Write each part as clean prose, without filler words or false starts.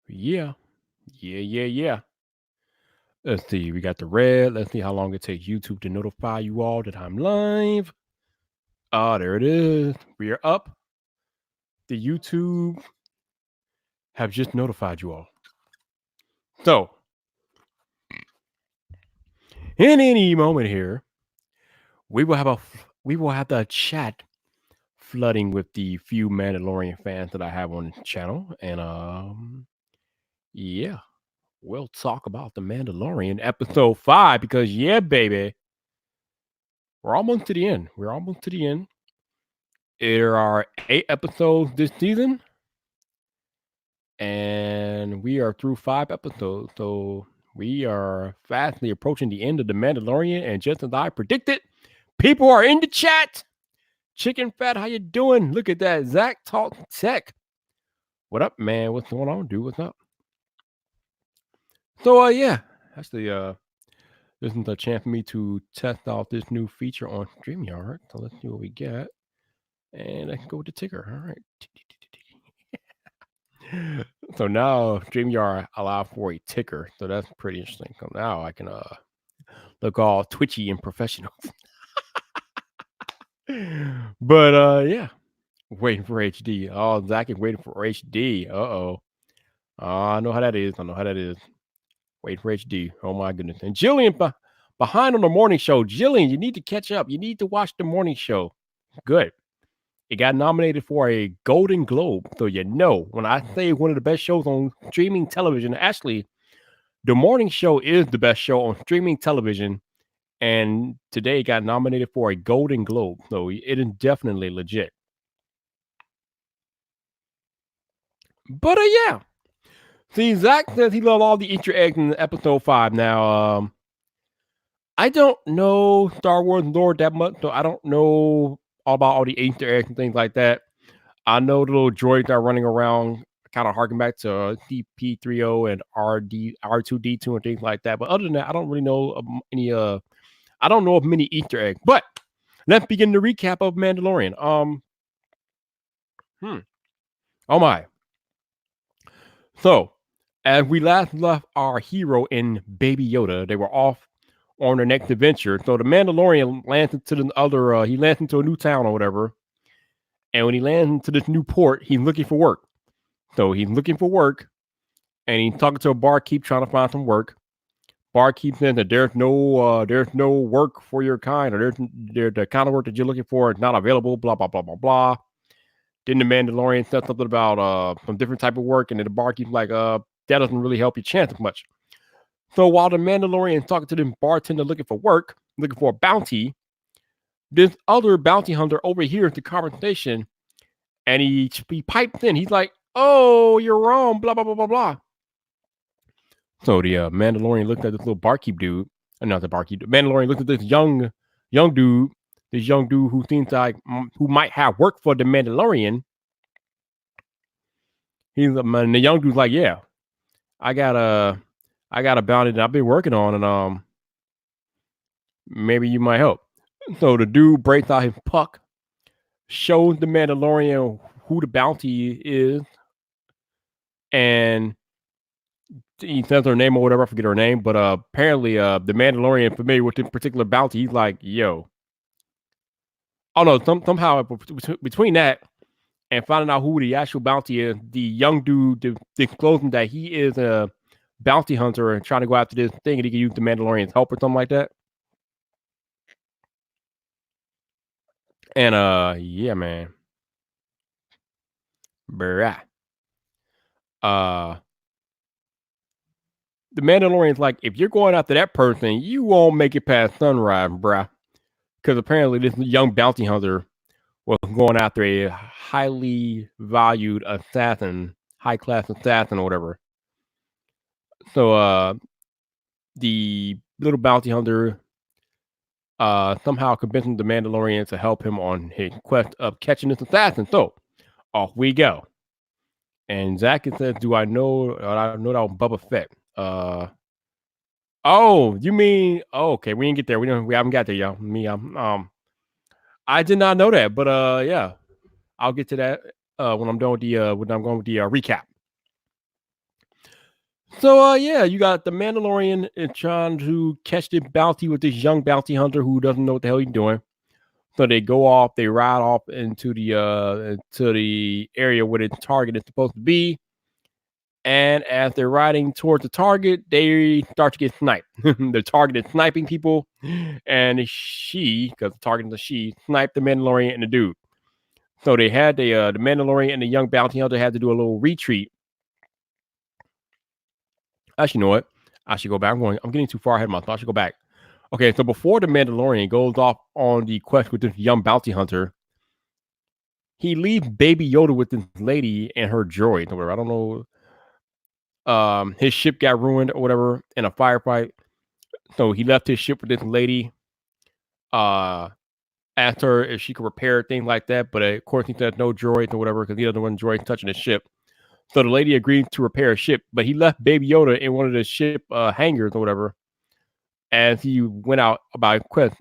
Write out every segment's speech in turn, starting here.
Yeah. Yeah. Let's see. We got the red. Let's see how long it takes YouTube to notify you all that I'm live. There it is. We are up. The YouTube have just notified you all. So, in any moment here, we will have the chat flooding with the few Mandalorian fans that I have on the channel, and yeah, we'll talk about the Mandalorian episode 5 because yeah, baby, we're almost to the end. We're almost to the end. There are 8 episodes this season, and we are through 5 episodes. So we are fastly approaching the end of the Mandalorian, and just as I predicted, people are in the chat. Chicken Fat, how you doing? Look at that. Zach Talk Tech. What up, man? What's going on, dude? What's up? So yeah, that's this is a chance for me to test out this new feature on StreamYard. So let's see what we get. And I can go with the ticker. All right. So now StreamYard allow for a ticker. So that's pretty interesting. So now I can look all twitchy and professional. But yeah. Waiting for HD. Oh, Zach is waiting for HD. Uh-oh. I know how that is. I know how that is. Waiting for HD. Oh my goodness. And Jillian behind on the morning show. Jillian, you need to catch up. You need to watch the morning show. Good. It got nominated for a Golden Globe. So you know, when I say one of the best shows on streaming television, actually, the morning show is the best show on streaming television. And today it got nominated for a Golden Globe. So it is definitely legit. But yeah. See, Zach says he loved all the Easter eggs in episode 5. Now, I don't know Star Wars lore that much, so I don't know all about all the Easter eggs and things like that. I know the little droids that are running around kind of harken back to CP30 and R2D2 and things like that. But other than that, I don't really know any I don't know of many Easter eggs. But let's begin the recap of Mandalorian. Oh my. So, as we last left our hero and Baby Yoda, they were off on their next adventure. So the Mandalorian lands into the other, he lands into a new town or whatever. And when he lands into this new port, he's looking for work. So he's looking for work, and he's talking to a barkeep trying to find some work. Barkeep says that there's no work for your kind, or there's the kind of work that you're looking for is not available. Blah blah blah blah blah. Then the Mandalorian said something about some different type of work, and then the barkeep's like, that doesn't really help your chances much. So while the Mandalorian is talking to the bartender looking for work, looking for a bounty, this other bounty hunter overhears the conversation, and he pipes in. He's like, "Oh, you're wrong." Blah blah blah blah blah. So the Mandalorian looked at this little barkeep dude, not the barkeep. The Mandalorian looked at this young dude, who seems like who might have worked for the Mandalorian. And the young dude's like, "Yeah, I got a bounty that I've been working on, and maybe you might help." So the dude breaks out his puck, shows the Mandalorian who the bounty is, and he says her name or whatever. I forget her name, but apparently the Mandalorian familiar with this particular bounty. He's like, "Yo." Oh no! Somehow between that and finding out who the actual bounty is, the young dude disclosing that he is a bounty hunter and trying to go after this thing, and he can use the Mandalorian's help or something like that. And yeah, man, bruh. The Mandalorian's like, if you're going after that person, you won't make it past sunrise, bruh. Because apparently this young bounty hunter was going after a highly valued assassin, high class assassin or whatever. So the little bounty hunter somehow convincing the Mandalorian to help him on his quest of catching this assassin. So off we go. And Zach says, "Do I know? I know that was Bubba Fett." Oh, you mean? Oh, okay, we didn't get there. We haven't got there, y'all. I did not know that, but yeah, I'll get to that when I'm done with the when I'm going with the recap. So yeah, you got the Mandalorian trying to catch the bounty with this young bounty hunter who doesn't know what the hell he's doing. So they go off, they ride off into the area where the target is supposed to be. And as they're riding towards the target, they start to get sniped. The target is sniping people, and she, because the target is a she, sniped the Mandalorian and the dude. So they had the Mandalorian and the young bounty hunter had to do a little retreat. Actually, you know what? I should go back. I'm getting too far ahead of myself. I should go back. Okay, so before the Mandalorian goes off on the quest with this young bounty hunter, he leaves Baby Yoda with this lady and her droid or whatever. I don't know. His ship got ruined or whatever in a firefight. So he left his ship with this lady. Uh, asked her if she could repair things like that, but of course he said no droids or whatever because he doesn't want droids touching his ship. So the lady agreed to repair a ship, but he left Baby Yoda in one of the ship hangars or whatever as he went out about quest.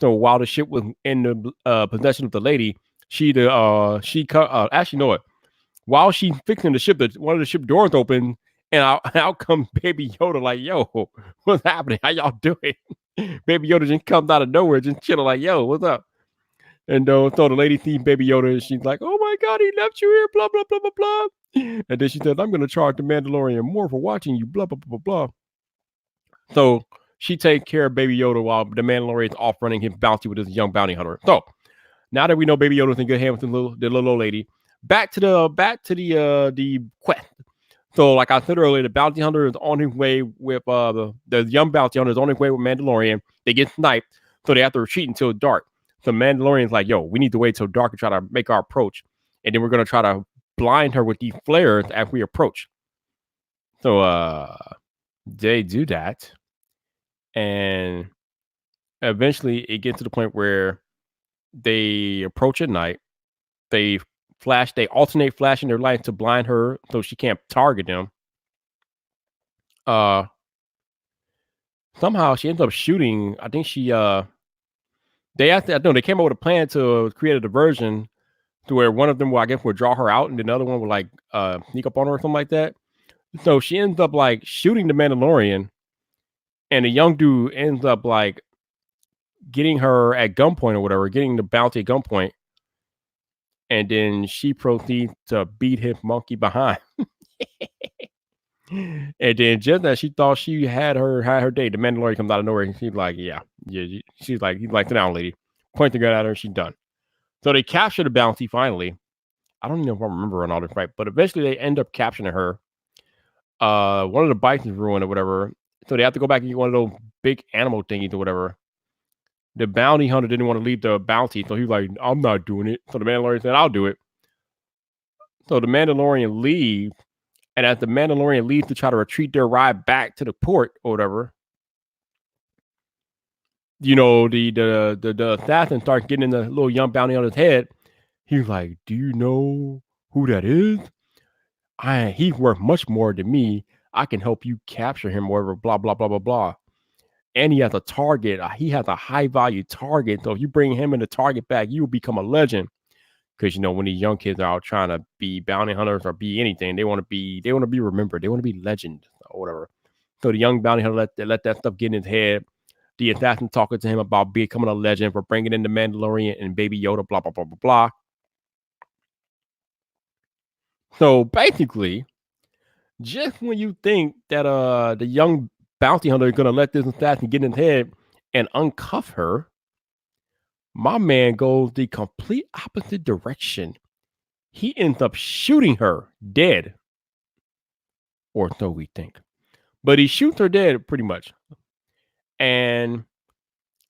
So while the ship was in the possession of the lady, actually know it. While she's fixing the ship, one of the ship doors open, and out comes Baby Yoda like, "Yo, what's happening? How y'all doing?" Baby Yoda just comes out of nowhere, just chilling like, "Yo, what's up?" And so the lady sees Baby Yoda, and she's like, "Oh my God, he left you here!" Blah blah blah blah blah. And then she says, "I'm going to charge the Mandalorian more for watching you." Blah blah blah blah blah. So she takes care of Baby Yoda while the Mandalorian's off running his bounty with this young bounty hunter. So now that we know Baby Yoda's in good hands with the little old lady, back to the quest. So, like I said earlier, the bounty hunter is on his way with the young bounty hunter is on his way with Mandalorian. They get sniped, so they have to retreat until dark. So Mandalorian's like, "Yo, we need to wait till dark and try to make our approach, and then we're gonna try to blind her with these flares as we approach." So they do that, and eventually it gets to the point where they approach at night. They alternate flashing their lights to blind her so she can't target them. Uh Somehow she ends up shooting. I think they came up with a plan to create a diversion to where one of them will, I guess, would draw her out and then the other one would like sneak up on her or something like that. So she ends up like shooting the Mandalorian, and the young dude ends up like getting her at gunpoint or whatever, getting the bounty at gunpoint, and then she proceeds to beat his monkey behind. And then just as she thought she had her day, the Mandalorian comes out of nowhere and she's like, yeah. She's like, he's like, sit down, lady. Point the gun at her and she's done. So they capture the bounty finally. I don't even know if I remember on all this right, but eventually they end up capturing her. One of the bikes is ruined or whatever. So they have to go back and get one of those big animal thingies or whatever. The bounty hunter didn't want to leave the bounty, so he was like, I'm not doing it. So the Mandalorian said, I'll do it. So the Mandalorian leaves. And as the Mandalorian leaves to try to retreat their ride back to the port or whatever, the assassin starts getting in the little young bounty on his head. He's like, "Do you know who that is? He's worth much more than me. I can help you capture him, whatever, blah, blah, blah, blah, blah." And he has a target. He has a high value target. So if you bring him and the target back, you will become a legend. Because when these young kids are out trying to be bounty hunters or be anything, they want to be remembered. They want to be legend or whatever. So the young bounty hunter let that stuff get in his head. The assassin talking to him about becoming a legend for bringing in the Mandalorian and Baby Yoda, blah blah blah blah blah. So basically, just when you think that the young bounty hunter is gonna let this assassin get in his head and uncuff her, my man goes the complete opposite direction. He ends up shooting her dead, or so we think. But he shoots her dead pretty much. And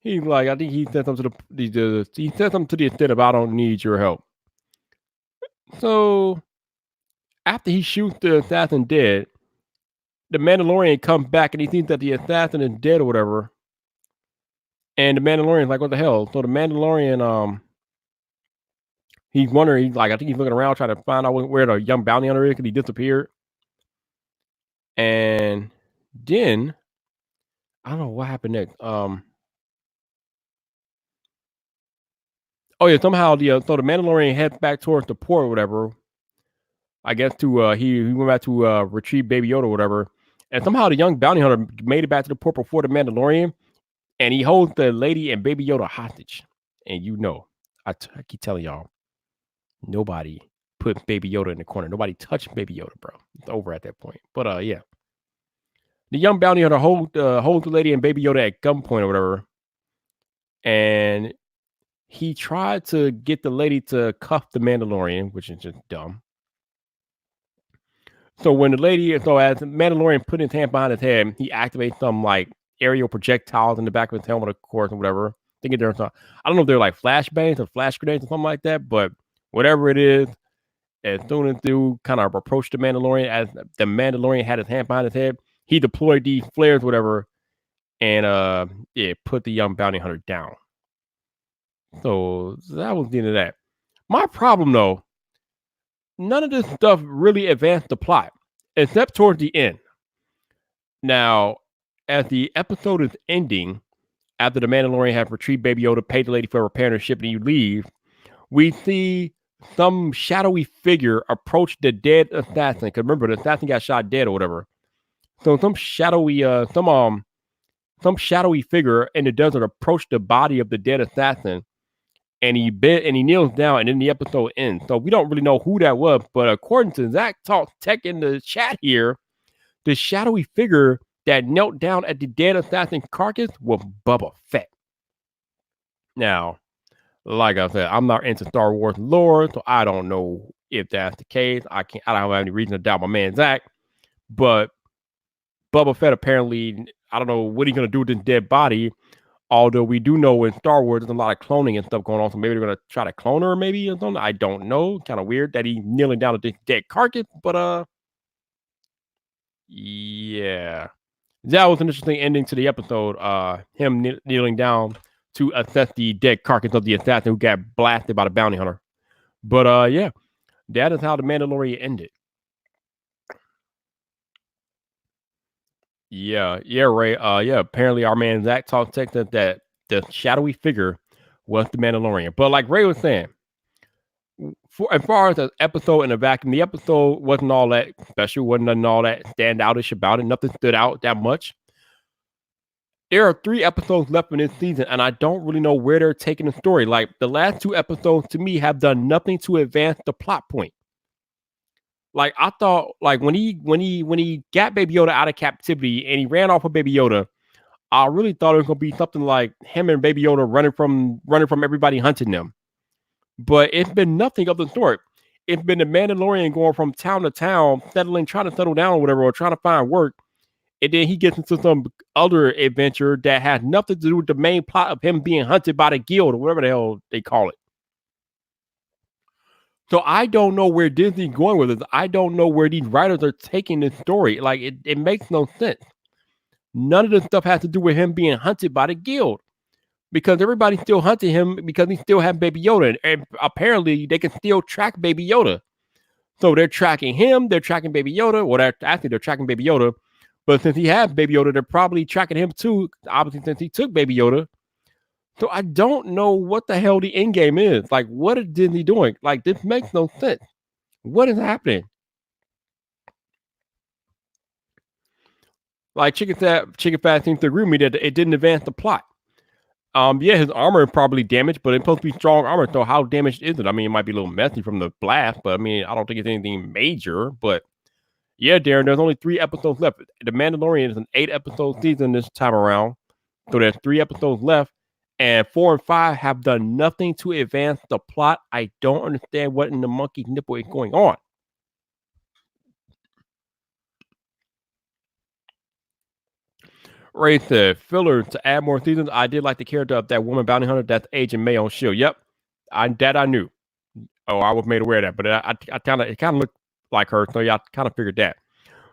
he's like, I think he said something he said something to the extent of, "I don't need your help." So after he shoots the assassin dead, the Mandalorian comes back and he thinks that the assassin is dead or whatever. And the Mandalorian's like, "What the hell?" So the Mandalorian, he's wondering, I think he's looking around trying to find out where the young bounty hunter is because he disappeared. And then I don't know what happened next. Oh yeah, somehow the Mandalorian heads back towards the port or whatever. I guess he went back to retrieve Baby Yoda or whatever. And somehow the young bounty hunter made it back to the port before the Mandalorian, and he holds the lady and Baby Yoda hostage. And I keep telling y'all, nobody put Baby Yoda in the corner. Nobody touched Baby Yoda, bro. It's over at that point. But yeah, the young bounty hunter holds the lady and Baby Yoda at gunpoint or whatever, and he tried to get the lady to cuff the Mandalorian, which is just dumb. So as the Mandalorian put his hand behind his head, he activates some like aerial projectiles in the back of his helmet, of course, or whatever. Thinking there's I don't know if they're like flashbangs or flash grenades or something like that, but whatever it is, as soon as dude kind of approached the Mandalorian, as the Mandalorian had his hand behind his head, he deployed these flares, whatever, and put the young bounty hunter down. So that was the end of that. My problem though, none of this stuff really advanced the plot, except towards the end. Now, as the episode is ending, after the Mandalorian has retrieved Baby Yoda, paid the lady for repairing her ship, and you leave, we see some shadowy figure approach the dead assassin. Because remember, the assassin got shot dead or whatever. So some shadowy figure in the desert approached the body of the dead assassin, and he kneels down, and then the episode ends. So we don't really know who that was, but according to Zach Talk Tech in the chat here, the shadowy figure that knelt down at the dead assassin carcass was Boba Fett. Now, like I said, I'm not into Star Wars lore, so I don't know if that's the case. I don't have any reason to doubt my man Zach, but Boba Fett apparently, I don't know what he's gonna do with this dead body. Although we do know in Star Wars there's a lot of cloning and stuff going on, so maybe they're gonna try to clone her, maybe or something. I don't know. Kind of weird that he's kneeling down at this dead carcass, but yeah, that was an interesting ending to the episode. Him kneeling down to assess the dead carcass of the assassin who got blasted by the bounty hunter. But yeah, that is how the Mandalorian ended. Yeah, Ray. Yeah, apparently our man Zach talked Texas that the shadowy figure was the Mandalorian. But like Ray was saying, as far as the episode in a vacuum, the episode wasn't all that special, wasn't nothing all that standoutish about it. Nothing stood out that much. There are 3 episodes left in this season, and I don't really know where they're taking the story. Like the last 2 episodes to me have done nothing to advance the plot point. Like I thought, like when he got Baby Yoda out of captivity and he ran off with Baby Yoda, I really thought it was gonna be something like him and Baby Yoda running from everybody hunting them. But it's been nothing of the sort. It's been the Mandalorian going from town to town, trying to settle down or whatever, or trying to find work. And then he gets into some other adventure that has nothing to do with the main plot of him being hunted by the guild or whatever the hell they call it. So I don't know where Disney's going with this. I don't know where these writers are taking this story. Like it makes no sense. None of this stuff has to do with him being hunted by the guild. Because everybody's still hunting him because he still has Baby Yoda. And apparently they can still track Baby Yoda. So they're tracking him, they're tracking Baby Yoda. Well, they're tracking Baby Yoda. But since he has Baby Yoda, they're probably tracking him too, obviously, since he took Baby Yoda. So I don't know what the hell the end game is. Like, what is Disney doing? Like, this makes no sense. What is happening? Like, Chicken Fat seems to agree with me that it didn't advance the plot. Yeah, his armor is probably damaged, but it's supposed to be strong armor. So how damaged is it? I mean, it might be a little messy from the blast, but I mean, I don't think it's anything major. But yeah, Darren, there's only 3 episodes left. The Mandalorian is an 8-episode season this time around. So there's 3 episodes left. And 4 and 5 have done nothing to advance the plot. I don't understand what in the monkey nipple is going on. Ray said, filler to add more seasons. I did like the character of that woman bounty hunter. That's Agent May on S.H.I.E.L.D. Yep. I knew. Oh, I was made aware of that. But it kind of looked like her. So yeah, I kind of figured that.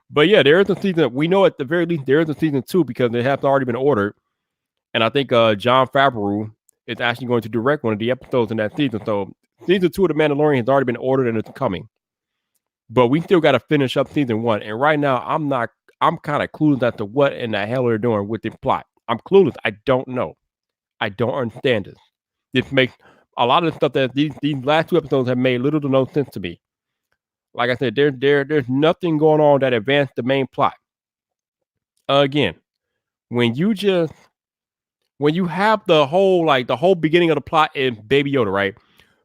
But yeah, there is a season. We know at the very least there is a season 2 because it has already been ordered. And I think Jon Favreau is actually going to direct one of the episodes in that season. So season 2 of The Mandalorian has already been ordered and it's coming. But we still got to finish up season 1. And right now, I'm kind of clueless as to what in the hell they're doing with the plot. I'm clueless. I don't know. I don't understand this. This makes a lot of the stuff that these last 2 episodes have made little to no sense to me. Like I said, there's nothing going on that advanced the main plot. Again, when you just when you have the whole beginning of the plot in Baby Yoda, right?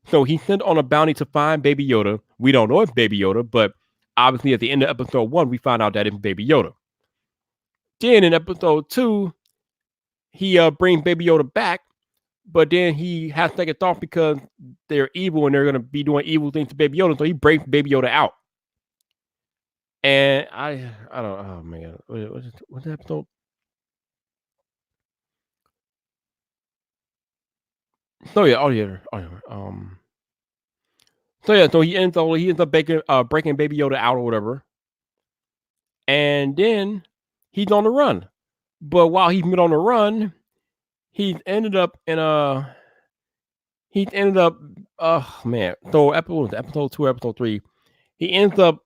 So he's sent on a bounty to find Baby Yoda. We don't know it's Baby Yoda, but obviously at the end of episode 1, we find out that it's Baby Yoda. Then in episode 2, he brings Baby Yoda back, but then he has second thought because they're evil and they're gonna be doing evil things to Baby Yoda, so he breaks Baby Yoda out. And I don't oh man, what's the episode? So he ends up breaking Baby Yoda out or whatever, and then he's on the run. But while he's been on the run, he's ended up in a he ended up oh man. So episode 2, episode 3, he ends up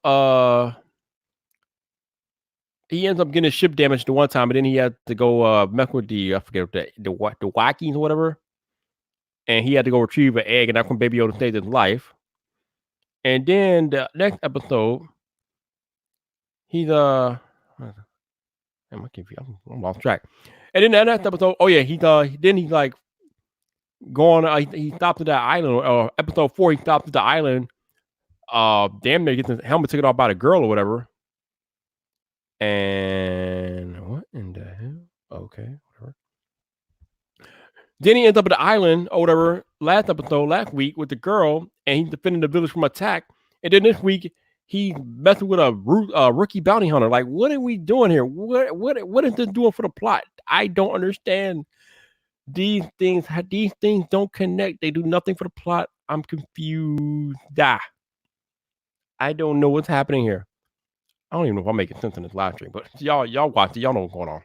getting his ship damaged the one time, and then he had to go mess with I forget what the Wackies or whatever, and he had to go retrieve an egg, and that's when Baby Yoda saved his life. And then the next episode, he's I'm off track. And then the next episode, oh yeah, he's like going. He stopped at that island. Episode 4, he stopped at the island. Damn near gets his helmet taken off by the girl or whatever. And what in the hell? Okay, whatever. Then he ends up at the island or whatever last week with the girl, and he's defending the village from attack. And then this week he's messing with a rookie bounty hunter. Like, what are we doing here? What is this doing for the plot? I don't understand. These things don't connect. They do nothing for the plot. I'm confused. I don't know what's happening here. I don't even know if I'm making sense in this live stream, but y'all watch it. Y'all know what's going on.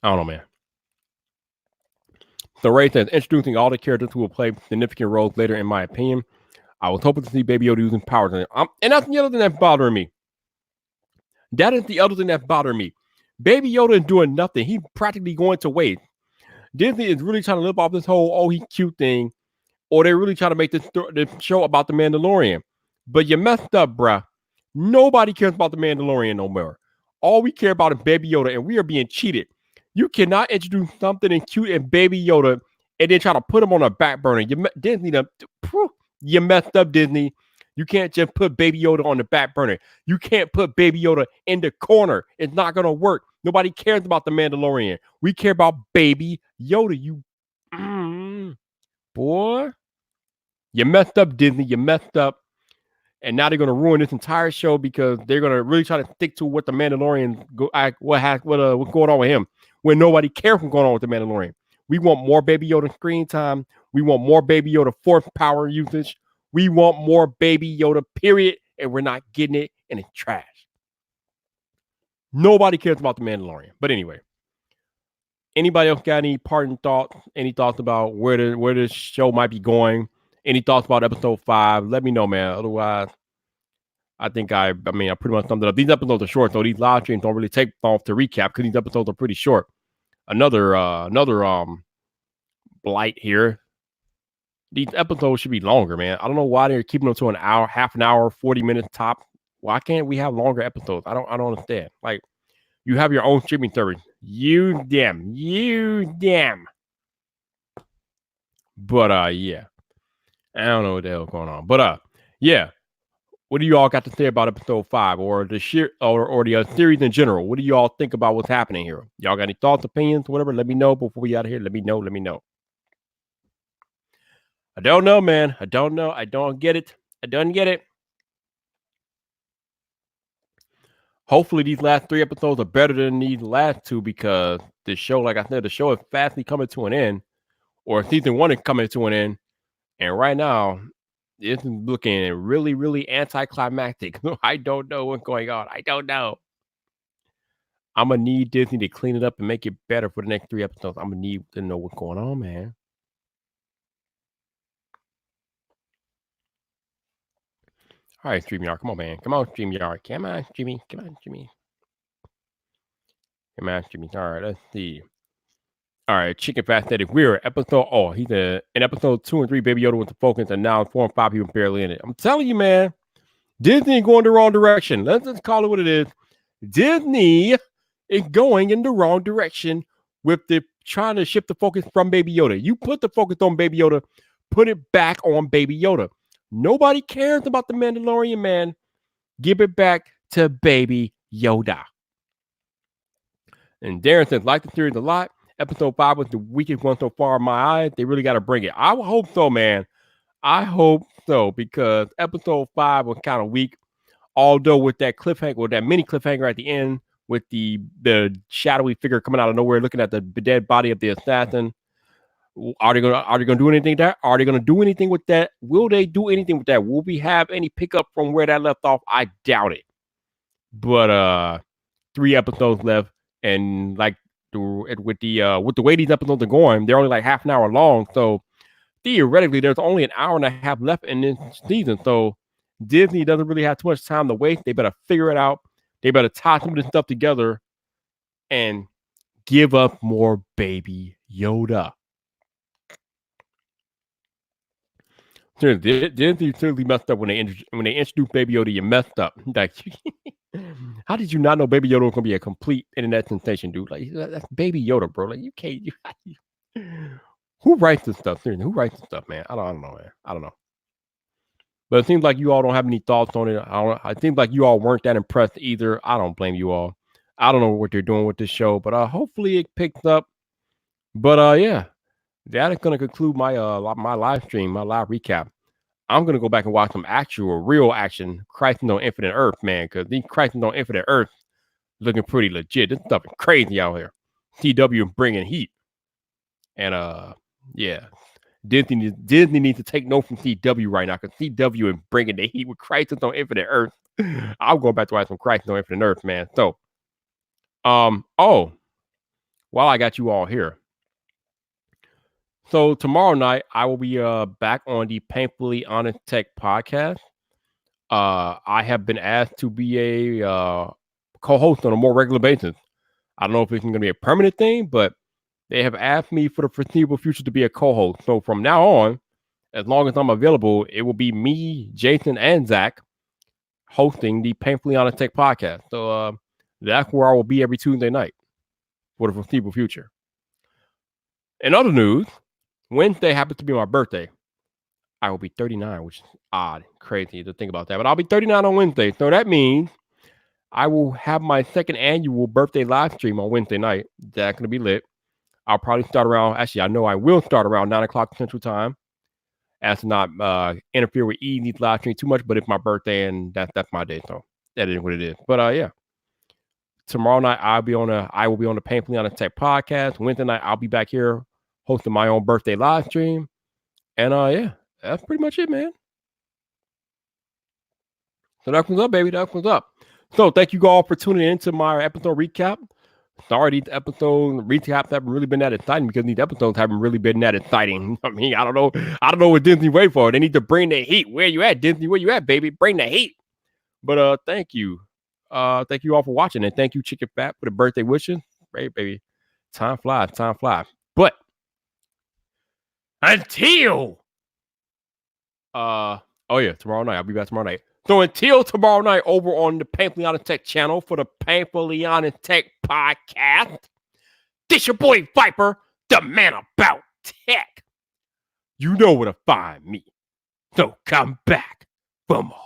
I don't know, man. So Ray says, introducing all the characters who will play significant roles later, in my opinion. I was hoping to see Baby Yoda using powers. And that's the other thing that's bothering me. That is the other thing that's bothering me. Baby Yoda is doing nothing. He's practically going to waste. Disney is really trying to live off this whole, oh, he's cute thing. Or they're really trying to make this show about the Mandalorian. But you messed up, bruh. Nobody cares about the Mandalorian no more. All we care about is Baby Yoda, and we are being cheated. You cannot introduce something in cute and Baby Yoda and then try to put him on a back burner. You messed up, Disney. You can't just put Baby Yoda on the back burner. You can't put Baby Yoda in the corner. It's not going to work. Nobody cares about the Mandalorian. We care about Baby Yoda. Boy, you messed up, Disney. You messed up. And now they're going to ruin this entire show because they're going to really try to stick to what the Mandalorian what's going on with him, when nobody cares what's going on with the Mandalorian. We want more Baby Yoda screen time. We want more Baby Yoda force power usage. We want more Baby Yoda, period. And we're not getting it, and it's trash. Nobody cares about the Mandalorian. But anyway, anybody else got any parting thoughts? Any thoughts about where this show might be going? Any thoughts about episode 5? Let me know, man. Otherwise, I think I pretty much summed it up. These episodes are short, so these live streams don't really take off to recap because these episodes are pretty short. Another blight here. These episodes should be longer, man. I don't know why they're keeping them to an hour, half an hour, 40 minutes top. Why can't we have longer episodes? I don't understand. Like, you have your own streaming service. You damn. But yeah. I don't know what the hell's going on. But yeah. What do you all got to say about episode 5 or the series in general? What do you all think about what's happening here? Y'all got any thoughts, opinions, whatever? Let me know before we out of here. Let me know. I don't know, man. I don't know. I don't get it. Hopefully these last 3 episodes are better than these last 2 because the show, like I said, the show is fastly coming to an end, or season 1 is coming to an end. And right now, it's looking really, really anticlimactic. I don't know what's going on. I don't know. I'm going to need Disney to clean it up and make it better for the next 3 episodes. I'm going to need to know what's going on, man. All right, StreamYard. Come on, man. Come on, StreamYard. Come on, Jimmy. All right, let's see. All right, Chicken Fat Static Weird episode. Oh, he's in episode 2 and 3. Baby Yoda with the focus, and now 4 and 5 people barely in it. I'm telling you, man, Disney going the wrong direction. Let's just call it what it is. Disney is going in the wrong direction with the trying to shift the focus from Baby Yoda. You put the focus on Baby Yoda, put it back on Baby Yoda. Nobody cares about the Mandalorian, man. Give it back to Baby Yoda. And Darren says, like the series a lot. Episode 5 was the weakest one so far in my eyes. They really got to bring it. I hope so, man. I hope so, because episode 5 was kind of weak. Although with that cliffhanger, with that mini cliffhanger at the end, with the shadowy figure coming out of nowhere, looking at the dead body of the assassin, are they gonna do anything with that? Are they gonna do anything with that? Will they do anything with that? Will we have any pickup from where that left off? I doubt it. But 3 episodes left, and like with the way these episodes are going, they're only like half an hour long. So theoretically, there's only an hour and a half left in this season. So Disney doesn't really have too much time to waste. They better figure it out. They better tie some of this stuff together and give up more Baby Yoda. Disney certainly messed up when they introduced Baby Yoda. You messed up. Like, how did you not know Baby Yoda was gonna be a complete internet sensation, dude? Like, that's Baby Yoda, bro. Like, you can't. Who writes this stuff? Seriously, who writes this stuff, man? I don't know, man. I don't know. But it seems like you all don't have any thoughts on it. It seems like you all weren't that impressed either. I don't blame you all. I don't know what they're doing with this show, but hopefully it picks up. But yeah, that is gonna conclude my my live stream, my live recap. I'm gonna go back and watch some actual, real action, Crisis on Infinite Earth, man, because these Crisis on Infinite Earth looking pretty legit. This stuff is crazy out here. CW bringing heat, and yeah, Disney needs to take note from CW right now, because CW is bringing the heat with Crisis on Infinite Earth. I'm going back to watch some Crisis on Infinite Earth, man. So, while I got you all here. So tomorrow night, I will be back on the Painfully Honest Tech podcast. I have been asked to be a co-host on a more regular basis. I don't know if it's going to be a permanent thing, but they have asked me for the foreseeable future to be a co-host. So from now on, as long as I'm available, it will be me, Jason, and Zach hosting the Painfully Honest Tech podcast. So that's where I will be every Tuesday night for the foreseeable future. In other news, Wednesday happens to be my birthday. I will be 39, which is odd, crazy to think about that. But I'll be 39 on Wednesday. So that means I will have my second annual birthday live stream on Wednesday night. That's going to be lit. I'll probably start around, actually, I know I will start around 9 o'clock Central Time, as to not interfere with Eve's live stream too much. But it's my birthday, and that's my day. So that is what it is. But yeah. Tomorrow night, I will be on the Painfully Honest Tech podcast. Wednesday night, I'll be back here hosting my own birthday live stream. And yeah, that's pretty much it, man. So that comes up, baby. That comes up. So thank you all for tuning in to my episode recap. Sorry, these episode recaps haven't really been that exciting, because these episodes haven't really been that exciting. I mean, I don't know what Disney wait for. They need to bring the heat. Where you at, Disney? Where you at, baby? Bring the heat. But thank you. Thank you all for watching, and thank you, Chicken Fat, for the birthday wishes. Great, baby. Time flies. But until tomorrow night. I'll be back tomorrow night. So until tomorrow night, over on the Painfully Honest Tech channel for the Painfully Honest Tech podcast, this your boy Viper, the man about tech. You know where to find me. So come back for more.